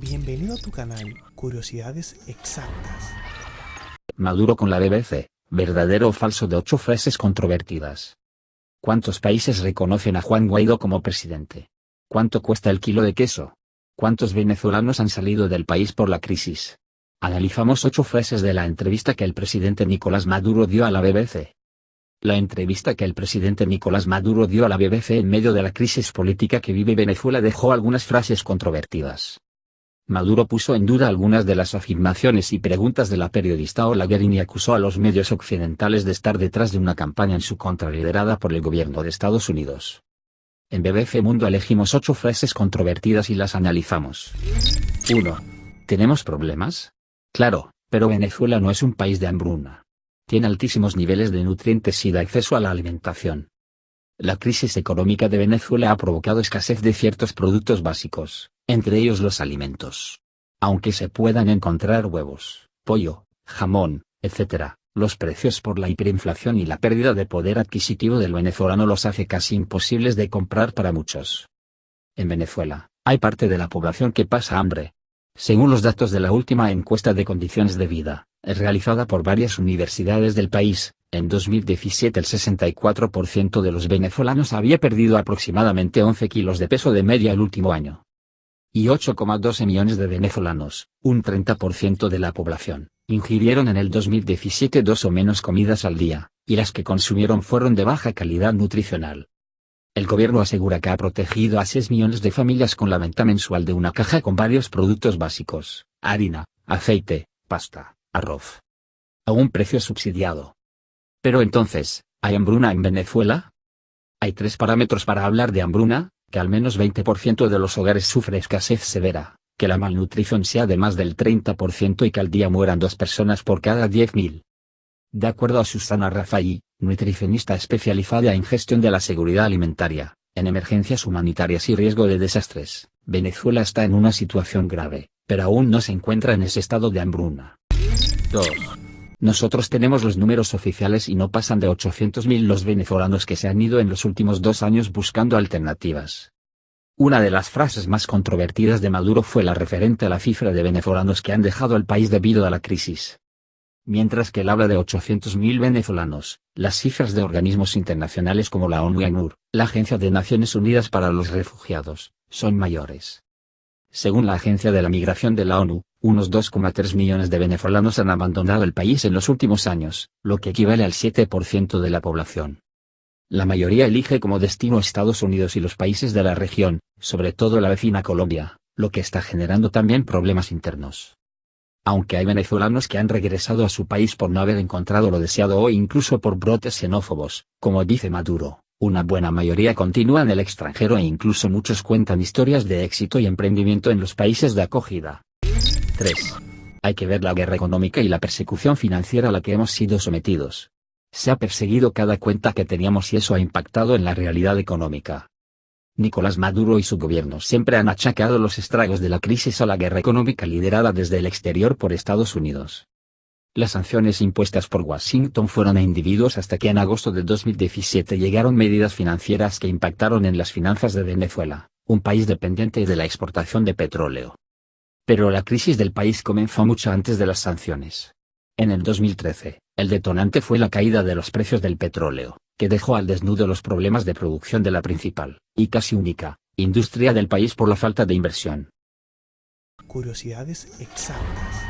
Bienvenido a tu canal, Curiosidades Exactas. Maduro con la BBC, ¿verdadero o falso de 8 frases controvertidas? ¿Cuántos países reconocen a Juan Guaidó como presidente? ¿Cuánto cuesta el kilo de queso? ¿Cuántos venezolanos han salido del país por la crisis? Analizamos 8 frases de la entrevista que el presidente Nicolás Maduro dio a la BBC. La entrevista que el presidente Nicolás Maduro dio a la BBC en medio de la crisis política que vive Venezuela dejó algunas frases controvertidas. Maduro puso en duda algunas de las afirmaciones y preguntas de la periodista Ola Guerin y acusó a los medios occidentales de estar detrás de una campaña en su contra liderada por el gobierno de Estados Unidos. En BBC Mundo elegimos 8 frases controvertidas y las analizamos. 1. ¿Tenemos problemas? Claro, pero Venezuela no es un país de hambruna. Tiene altísimos niveles de nutrientes y da acceso a la alimentación. La crisis económica de Venezuela ha provocado escasez de ciertos productos básicos, entre ellos los alimentos. Aunque se puedan encontrar huevos, pollo, jamón, etc., los precios por la hiperinflación y la pérdida de poder adquisitivo del venezolano los hace casi imposibles de comprar para muchos. En Venezuela, hay parte de la población que pasa hambre. Según los datos de la última encuesta de condiciones de vida, realizada por varias universidades del país, en 2017 el 64% de los venezolanos había perdido aproximadamente 11 kilos de peso de media el último año. Y 8,12 millones de venezolanos, un 30% de la población, ingirieron en el 2017 2 o menos comidas al día, y las que consumieron fueron de baja calidad nutricional. El gobierno asegura que ha protegido a 6 millones de familias con la venta mensual de una caja con varios productos básicos, harina, aceite, pasta, arroz, a un precio subsidiado. Pero entonces, ¿hay hambruna en Venezuela? Hay 3 parámetros para hablar de hambruna: que al menos 20% de los hogares sufre escasez severa, que la malnutrición sea de más del 30% y que al día mueran 2 personas por cada 10.000. De acuerdo a Susana Raffaelli, nutricionista especializada en gestión de la seguridad alimentaria, en emergencias humanitarias y riesgo de desastres, Venezuela está en una situación grave, pero aún no se encuentra en ese estado de hambruna. 2. Nosotros tenemos los números oficiales y no pasan de 800.000 los venezolanos que se han ido en los últimos 2 años buscando alternativas. Una de las frases más controvertidas de Maduro fue la referente a la cifra de venezolanos que han dejado el país debido a la crisis. Mientras que él habla de 800.000 venezolanos, las cifras de organismos internacionales como la ONU y ACNUR, la Agencia de Naciones Unidas para los Refugiados, son mayores. Según la Agencia de la Migración de la ONU, unos 2,3 millones de venezolanos han abandonado el país en los últimos años, lo que equivale al 7% de la población. La mayoría elige como destino Estados Unidos y los países de la región, sobre todo la vecina Colombia, lo que está generando también problemas internos. Aunque hay venezolanos que han regresado a su país por no haber encontrado lo deseado o incluso por brotes xenófobos, como dice Maduro, una buena mayoría continúa en el extranjero e incluso muchos cuentan historias de éxito y emprendimiento en los países de acogida. 3. Hay que ver la guerra económica y la persecución financiera a la que hemos sido sometidos. Se ha perseguido cada cuenta que teníamos y eso ha impactado en la realidad económica. Nicolás Maduro y su gobierno siempre han achacado los estragos de la crisis a la guerra económica liderada desde el exterior por Estados Unidos. Las sanciones impuestas por Washington fueron a individuos hasta que en agosto de 2017 llegaron medidas financieras que impactaron en las finanzas de Venezuela, un país dependiente de la exportación de petróleo. Pero la crisis del país comenzó mucho antes de las sanciones. En el 2013, el detonante fue la caída de los precios del petróleo, que dejó al desnudo los problemas de producción de la principal, y casi única, industria del país por la falta de inversión. Curiosidades Exactas.